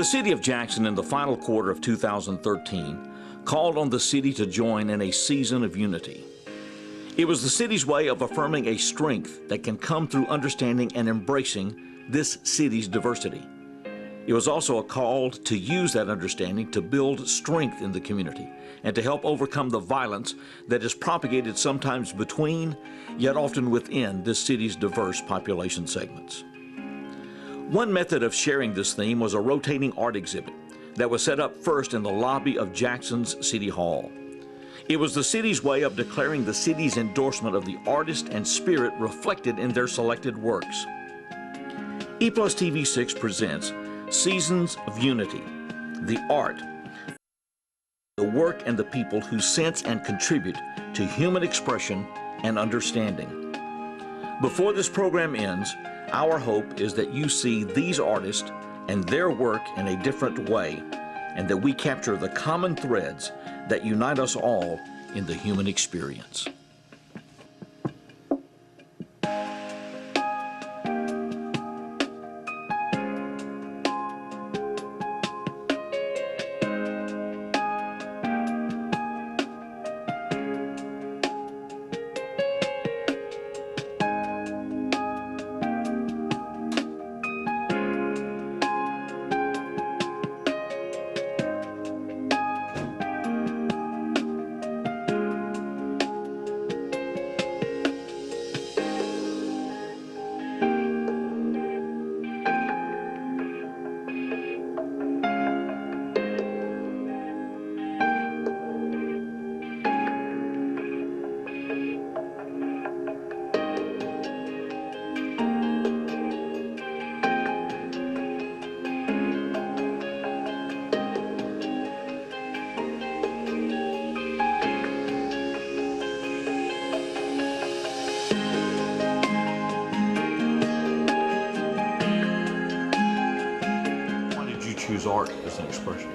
city of Jackson in the final quarter of 2013 called on the city to join in a season of unity. It was the city's way of affirming a strength that can come through understanding and embracing this city's diversity. It was also a call to use that understanding to build strength in the community and to help overcome the violence that is propagated sometimes between, yet often within, this city's diverse population segments. One method of sharing this theme was a rotating art exhibit that was set up first in the lobby of Jackson's City Hall. It was the city's way of declaring the city's endorsement of the artist and spirit reflected in their selected works. ePlusTV6 presents Seasons of Unity, the art, the work and the people who sense and contribute to human expression and understanding. Before this program ends, our hope is that you see these artists and their work in a different way, and that we capture the common threads that unite us all in the human experience. Choose art as an expression?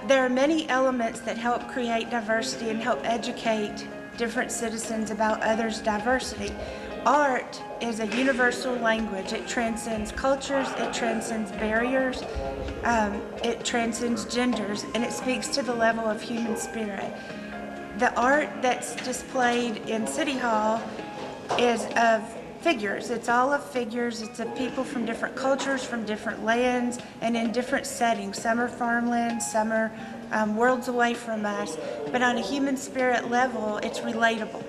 There are many elements that help create diversity and help educate different citizens about others' diversity. Art is a universal language. It transcends cultures, it transcends barriers, it transcends genders, and it speaks to the level of human spirit. The art that's displayed in City Hall is of figures. It's all of figures. It's of people from different cultures, from different lands, and in different settings. Some are farmlands, some are worlds away from us. But on a human spirit level, it's relatable.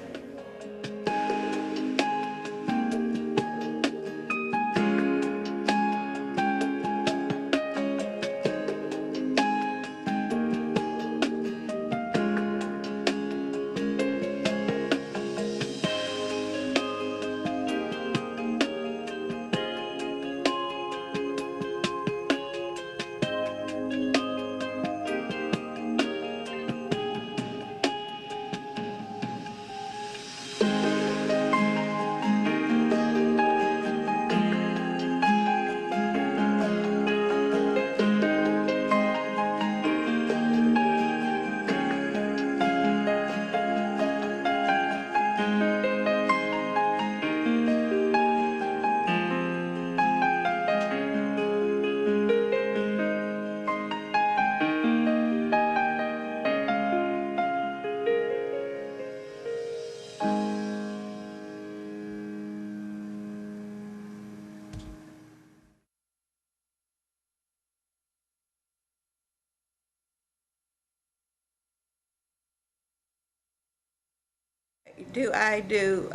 I do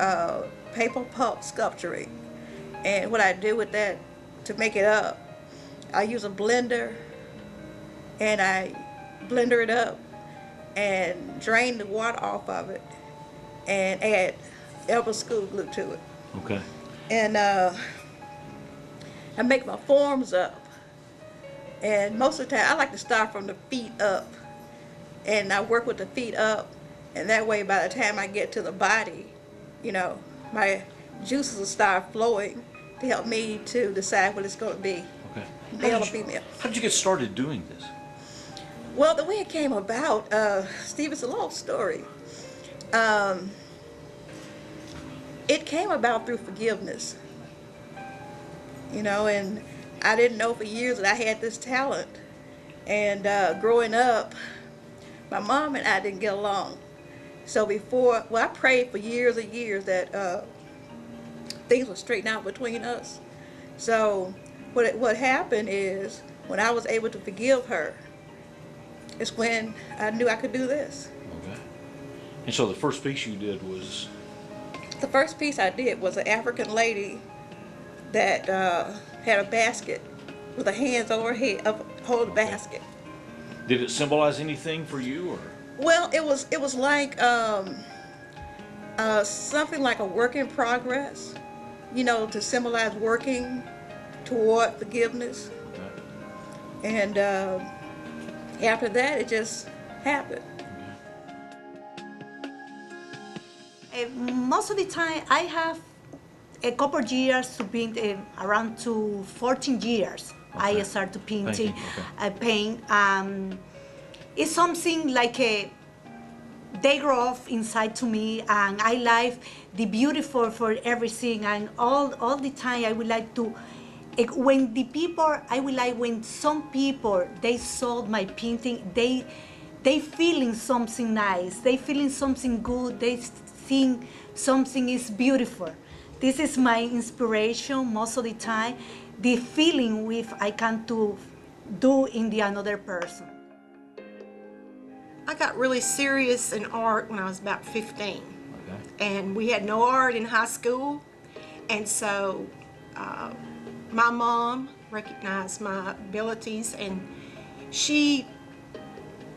paper pulp sculpturing, and what I do with that to make it up, I use a blender and I blender it up and drain the water off of it and add Elmer's school glue to it. Okay. And I make my forms up, and most of the time I like to start from the feet up, and I work with the feet up. And that way, by the time I get to the body, you know, my juices will start flowing to help me to decide what it's going to be, okay. Male or female. How did you get started doing this? Well, the way it came about, Steve, it's a long story. It came about through forgiveness, you know, and I didn't know for years that I had this talent. And growing up, my mom and I didn't get along. So I prayed for years and years that things would straighten out between us. So what happened is, when I was able to forgive her, is when I knew I could do this. Okay. And so the first piece you did was? The first piece I did was an African lady that had a basket with her hands over her head, hold the basket. Did it symbolize anything for you, or? Well, it was like something like a work in progress, to symbolize working toward forgiveness. Okay. And after that, it just happened. Most of the time, I have a couple years to paint, around to 14 years. Okay. I start to painting. Okay. I paint. It's something like they grow up inside to me, and I like the beautiful for everything, and all the time I would like to. When some people they saw my painting, they feeling something nice, they feeling something good, they think something is beautiful. This is my inspiration most of the time, the feeling with I can to do in the another person. I got really serious in art when I was about 15. Okay. And we had no art in high school, and so my mom recognized my abilities, and she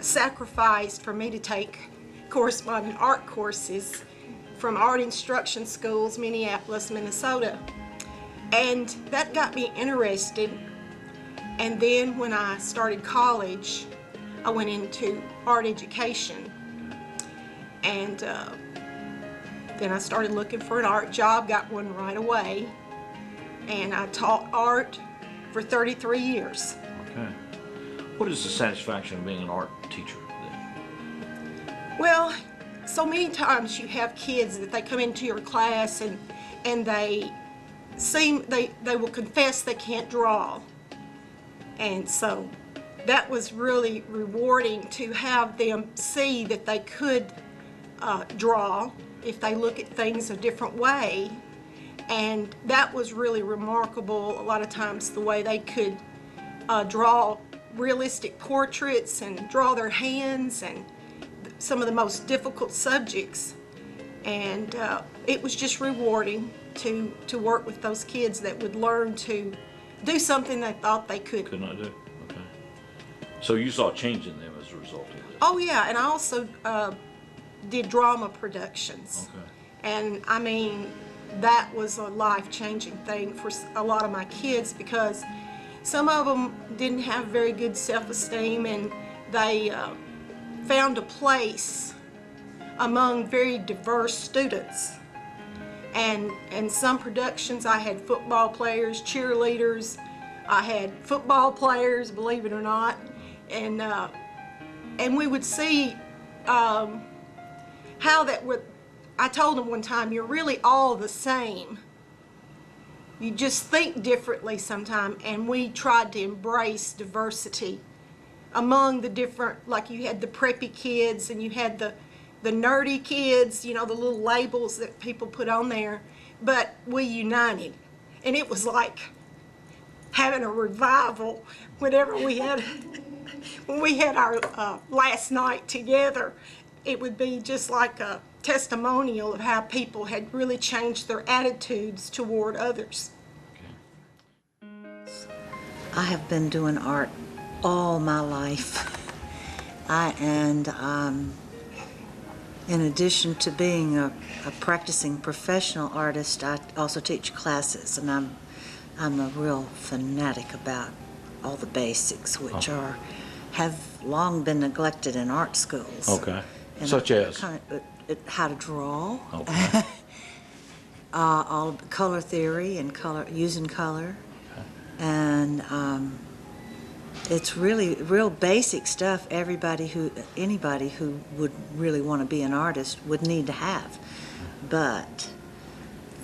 sacrificed for me to take corresponding art courses from art instruction schools, Minneapolis, Minnesota. And that got me interested. And then when I started college, I went into art education. And then I started looking for an art job, got one right away. And I taught art for 33 years. Okay. What is the satisfaction of being an art teacher then? Well, so many times you have kids that they come into your class and they will confess they can't draw. And so that was really rewarding to have them see that they could draw if they look at things a different way. And that was really remarkable, a lot of times, the way they could draw realistic portraits and draw their hands and some of the most difficult subjects. And it was just rewarding to work with those kids that would learn to do something they thought they could not do. Okay. So you saw a change in them as a result of this? Oh yeah, and I also did drama productions. Okay. And I mean, that was a life-changing thing for a lot of my kids, because some of them didn't have very good self-esteem, and they found a place among very diverse students. And in some productions I had football players, cheerleaders, I had football players, believe it or not, and we would see how that would. I told them one time, you're really all the same. You just think differently sometimes, and we tried to embrace diversity among the different, like you had the preppy kids and you had the nerdy kids, the little labels that people put on there, but we united. And it was like having a revival whenever we had, when we had our last night together. It would be just like a testimonial of how people had really changed their attitudes toward others. I have been doing art all my life. In addition to being a practicing professional artist, I also teach classes, and I'm a real fanatic about all the basics, which have long been neglected in art schools. Okay. And such as? How to draw. Okay. All color theory and using color. Okay. And it's really real basic stuff anybody who would really want to be an artist would need to have. But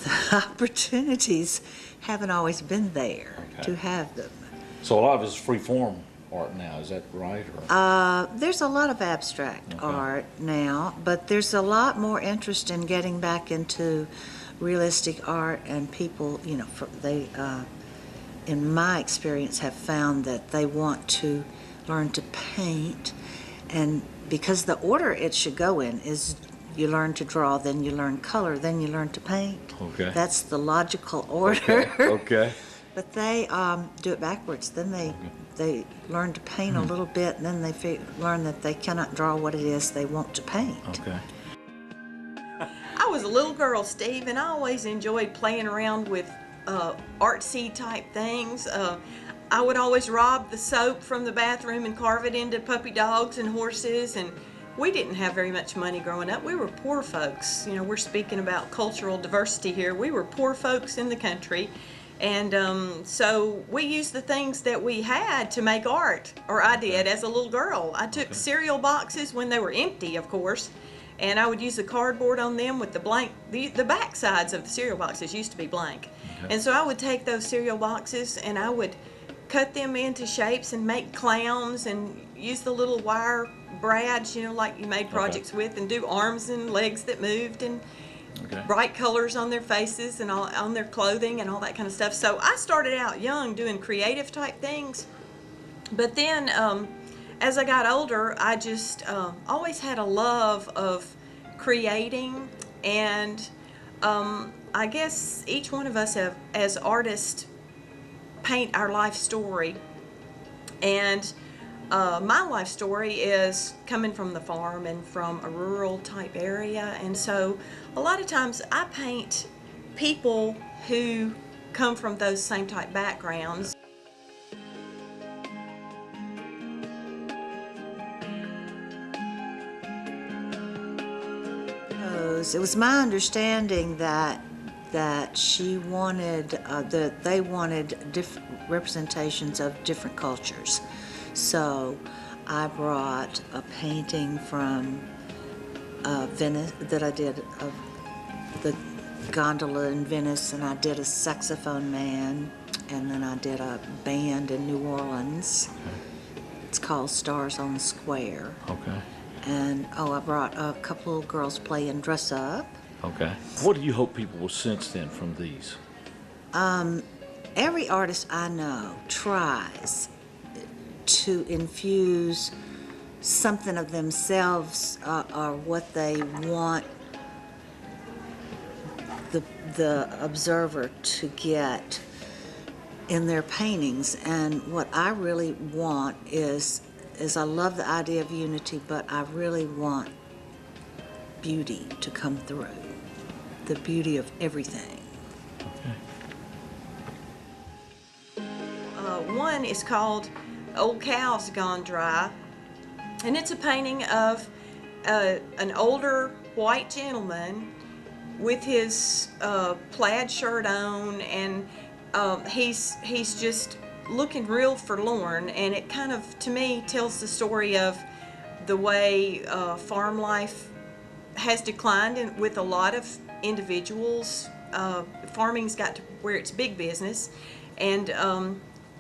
the opportunities haven't always been there to have them. So a lot of it's free form art now. Is that right? Or? There's a lot of abstract Okay. art now, but there's a lot more interest in getting back into realistic art, and people, in my experience, have found that they want to learn to paint, and because the order it should go in is you learn to draw, then you learn color, then you learn to paint. Okay. That's the logical order. Okay. But they do it backwards. Then they learn to paint a little bit, and then they learn that they cannot draw what it is they want to paint. Okay. I was a little girl, Steve, and I always enjoyed playing around with artsy type things. I would always rob the soap from the bathroom and carve it into puppy dogs and horses, and we didn't have very much money growing up. We were poor folks. You know, we're speaking about cultural diversity here. We were poor folks in the country, and so we used the things that we had to make art, or I did as a little girl. I took cereal boxes when they were empty, of course, and I would use the cardboard on them with the blank, the back sides of the cereal boxes used to be blank. And so I would take those cereal boxes and I would cut them into shapes and make clowns and use the little wire brads, like you made projects with, and do arms and legs that moved, and bright colors on their faces and all, on their clothing and all that kind of stuff. So I started out young doing creative type things, but then as I got older, I just always had a love of creating, and I guess each one of us have, as artists, paint our life story. And my life story is coming from the farm and from a rural type area, and so a lot of times I paint people who come from those same type backgrounds. It was my understanding that she wanted that they wanted representations of different cultures. So I brought a painting from Venice that I did of the gondola in Venice, and I did a saxophone man, and then I did a band in New Orleans. It's called Stars on the Square. Okay. And I brought a couple of girls playing dress up. Okay. What do you hope people will sense then from these? Every artist I know tries to infuse something of themselves or what they want the observer to get in their paintings. And what I really want is I love the idea of unity, but I really want beauty to come through, the beauty of everything. One is called Old Cows Gone Dry, and it's a painting of an older white gentleman with his plaid shirt on, and he's just looking real forlorn, and it kind of, to me, tells the story of the way farm life has declined with a lot of individuals. Farming's got to where it's big business, and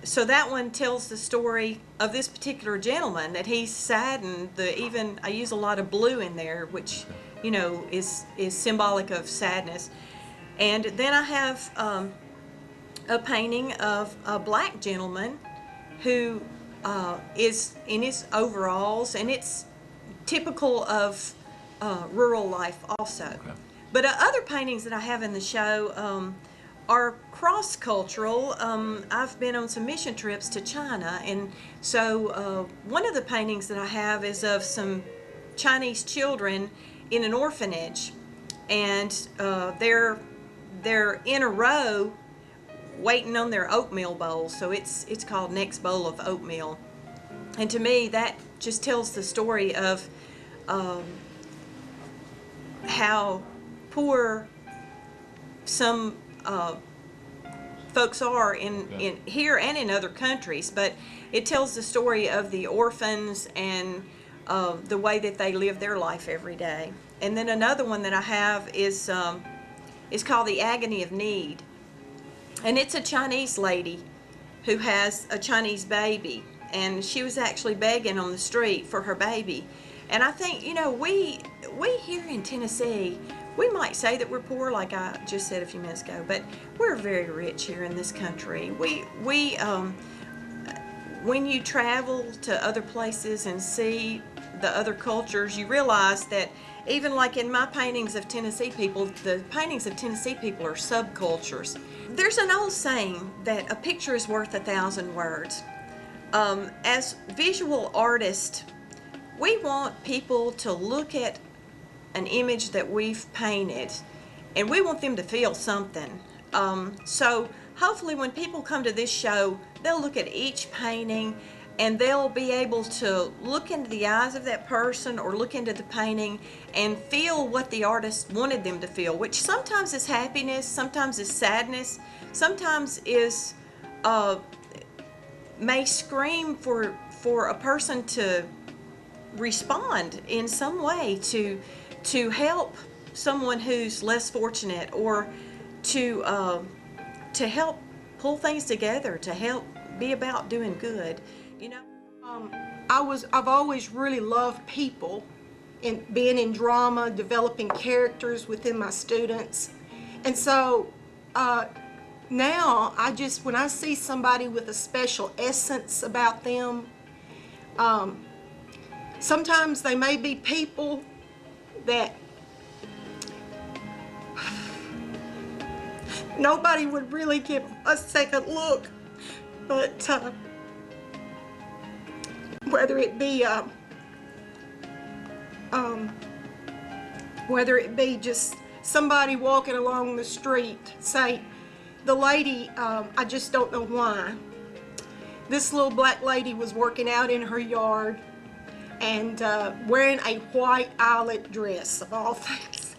so that one tells the story of this particular gentleman, that he's saddened. Even I use a lot of blue in there, which is symbolic of sadness. And then I have a painting of a black gentleman who is in his overalls, and it's typical of rural life also. Okay. But other paintings that I have in the show are cross-cultural. I've been on some mission trips to China, and so one of the paintings that I have is of some Chinese children in an orphanage, and they're in a row waiting on their oatmeal bowl. So it's called Next Bowl of Oatmeal, and to me that just tells the story of how poor some folks are in here and in other countries, but it tells the story of the orphans and the way that they live their life every day. And then another one that I have is called The Agony of Need, and it's a Chinese lady who has a Chinese baby, and she was actually begging on the street for her baby. And I think, you know, we here in Tennessee, we might say that we're poor, like I just said a few minutes ago, but we're very rich here in this country. When you travel to other places and see the other cultures, you realize that even like in my paintings of Tennessee people, the paintings of Tennessee people are subcultures. There's an old saying that a picture is worth 1,000 words. As visual artists, we want people to look at an image that we've painted, and we want them to feel something. So hopefully when people come to this show, they'll look at each painting and they'll be able to look into the eyes of that person or look into the painting and feel what the artist wanted them to feel, which sometimes is happiness, sometimes is sadness, sometimes is may scream for a person to respond in some way to help someone who's less fortunate, or to help pull things together, to help be about doing good, you know. I've always really loved people, and being in drama, developing characters within my students. And so now when I see somebody with a special essence about them, sometimes they may be people that nobody would really give a second look, but whether it be just somebody walking along the street, say, the lady, I just don't know why, this little black lady was working out in her yard and wearing a white eyelet dress, of all things,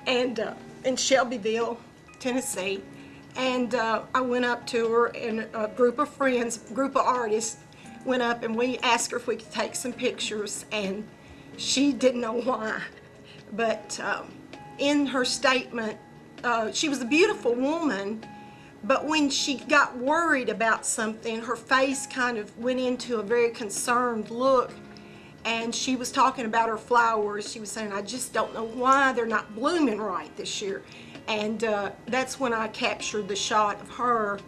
and in Shelbyville, Tennessee. And I went up to her, and a group of friends, group of artists, went up and we asked her if we could take some pictures, and she didn't know why. But in her statement, she was a beautiful woman, but when she got worried about something, her face kind of went into a very concerned look. And she was talking about her flowers. She was saying, I just don't know why they're not blooming right this year. And that's when I captured the shot of her.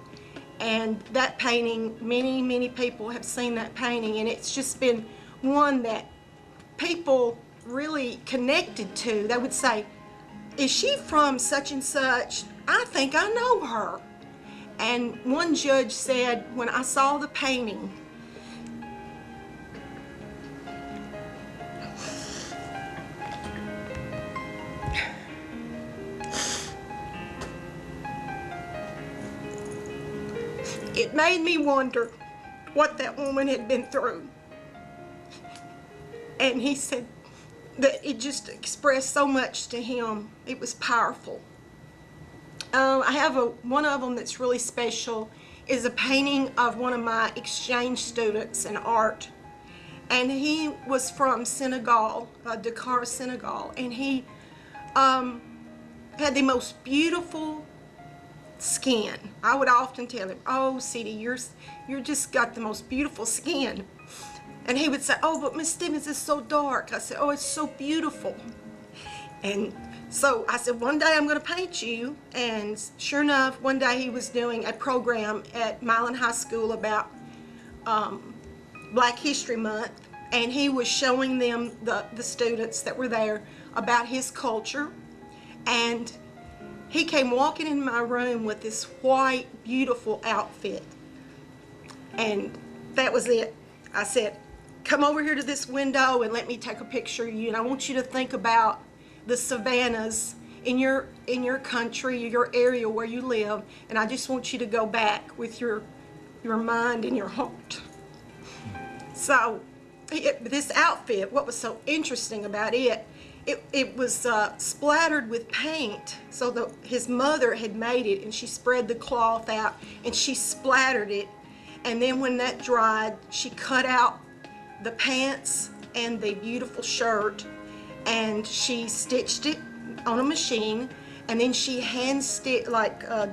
And that painting, many people have seen that painting, and it's just been one that people really connected to. They would say, is she from such and such? I think I know her. And one judge said, when I saw the painting, it made me wonder what that woman had been through. And he said that it just expressed so much to him. It was powerful. I have one of them that's really special, is a painting of one of my exchange students in art. And he was from Senegal, Dakar, Senegal. And he had the most beautiful skin. I would often tell him, oh, City, you're just got the most beautiful skin. And he would say, oh, but Miss Stevens is so dark. I said, oh, it's so beautiful. And so I said, one day I'm going to paint you. And sure enough, one day he was doing a program at Milan High School about Black History Month. And he was showing them, the students that were there, about his culture. And he came walking in my room with this white, beautiful outfit. And that was it. I said, come over here to this window and let me take a picture of you. And I want you to think about the savannas in your country, your area where you live. And I just want you to go back with your mind and your heart. So this outfit, what was so interesting about it was splattered with paint. So his mother had made it, and she spread the cloth out and she splattered it. And then when that dried, she cut out the pants and the beautiful shirt, and she stitched it on a machine, and then she hand stitched,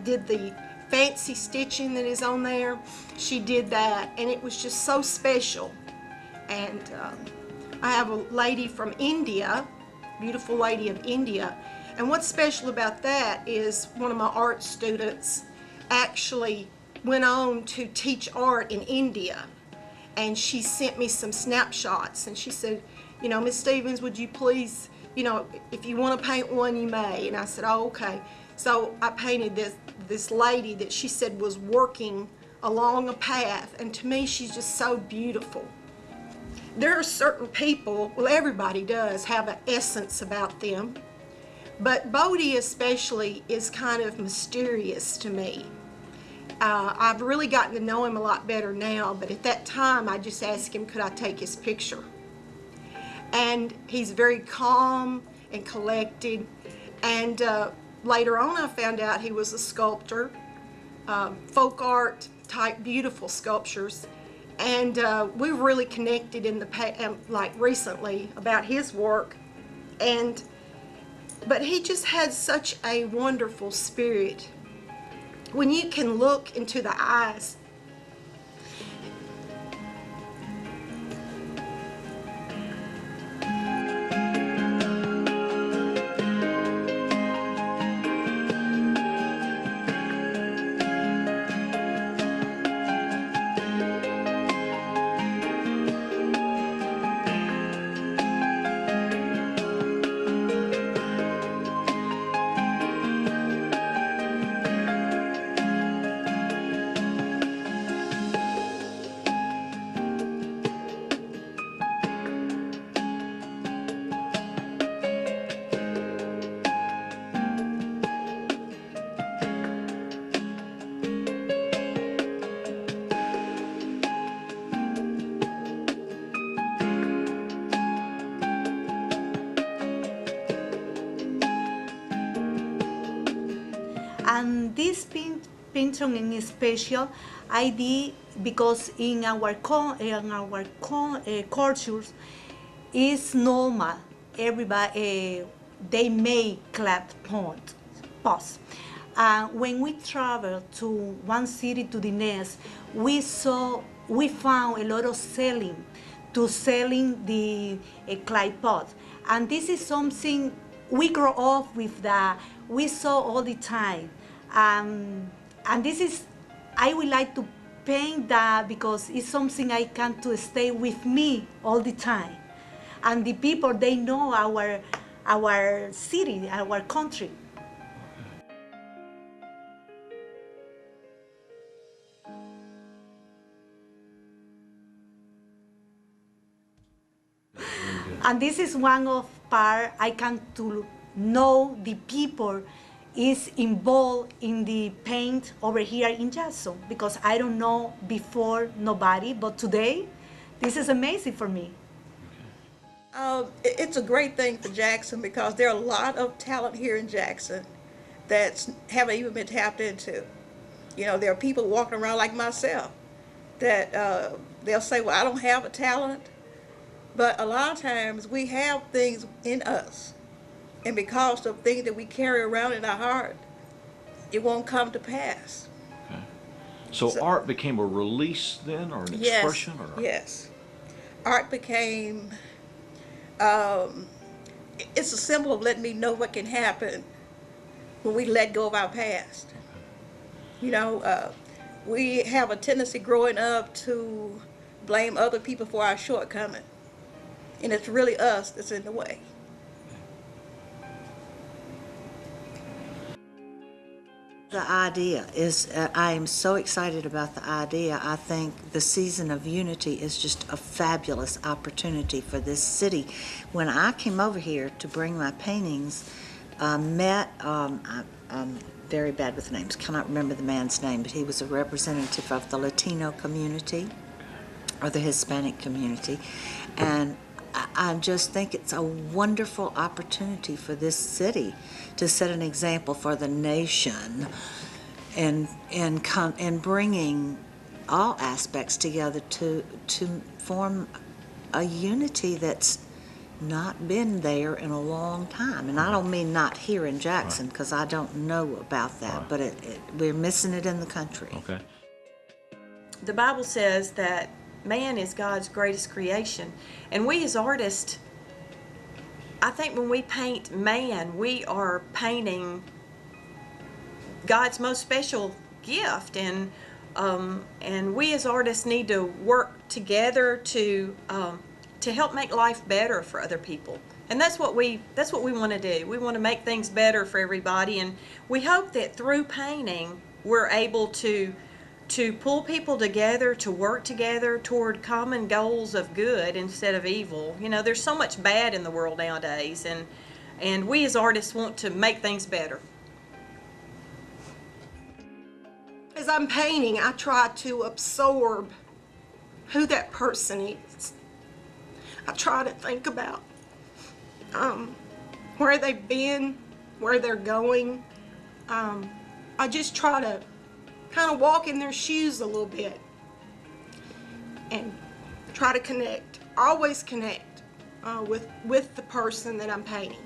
did the fancy stitching that is on there, she did that, and it was just so special. And I have a lady from India, beautiful lady of India, and what's special about that is one of my art students actually went on to teach art in India, and she sent me some snapshots, and she said, you know, Miss Stevens, would you please, you know, if you want to paint one, you may. And I said, oh, okay. So I painted this lady that she said was working along a path, and to me, she's just so beautiful. There are certain people, well, everybody does have an essence about them, but Bodie especially is kind of mysterious to me. I've really gotten to know him a lot better now, but at that time I just asked him, could I take his picture? And he's very calm and collected, and later on I found out he was a sculptor, folk art type beautiful sculptures, and we really connected in the like recently about his work, but he just had such a wonderful spirit. When you can look into the eyes, and this painting in special, I did because in our cultures, it's normal. Everybody they make clap pause. When we travel to one city to the next, we found a lot of selling the clay pot, and this is something we grow up with that we saw all the time, and this is I would like to paint that because it's something I can to stay with me all the time, and the people they know our city, our country. And this is one of part I can to know the people is involved in the paint over here in Jackson, because I don't know before nobody, but today this is amazing for me. It's a great thing for Jackson because there are a lot of talent here in Jackson that haven't even been tapped into. You know, there are people walking around like myself that they'll say, well, I don't have a talent, but a lot of times we have things in us, and because of things that we carry around in our heart, it won't come to pass. Okay. So art became a release then, or an expression? Or? Yes. Art became, it's a symbol of letting me know what can happen when we let go of our past. Okay. You know, we have a tendency growing up to blame other people for our shortcoming, and it's really us that's in the way. The idea is, I am so excited about the idea. I think the Season of Unity is just a fabulous opportunity for this city. When I came over here to bring my paintings, I'm very bad with names, cannot remember the man's name, but he was a representative of the Latino community or the Hispanic community, and I just think it's a wonderful opportunity for this city to set an example for the nation and bringing all aspects together to form a unity that's not been there in a long time. And I don't mean not here in Jackson, because I don't know about that, but we're missing it in the country. Okay. The Bible says that man is God's greatest creation. And we as artists, I think when we paint man, we are painting God's most special gift. And we as artists need to work together to help make life better for other people. And that's what we want to do. We want to make things better for everybody, and we hope that through painting we're able to pull people together, to work together toward common goals of good instead of evil. You know, there's so much bad in the world nowadays, and we as artists want to make things better. As I'm painting, I try to absorb who that person is. I try to think about where they've been, where they're going. I just try to kind of walk in their shoes a little bit and try to connect, always connect with the person that I'm painting.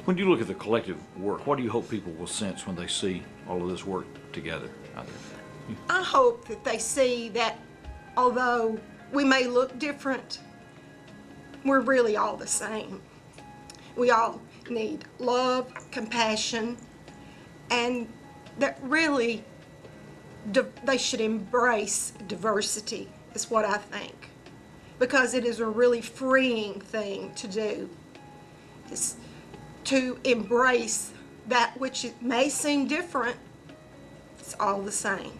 When you look at the collective work, what do you hope people will sense when they see all of this work together out there? I hope that they see that although we may look different, we're really all the same. We all need love, compassion, and that really they should embrace diversity, is what I think, because it is a really freeing thing to do, is to embrace that which it may seem different. It's all the same.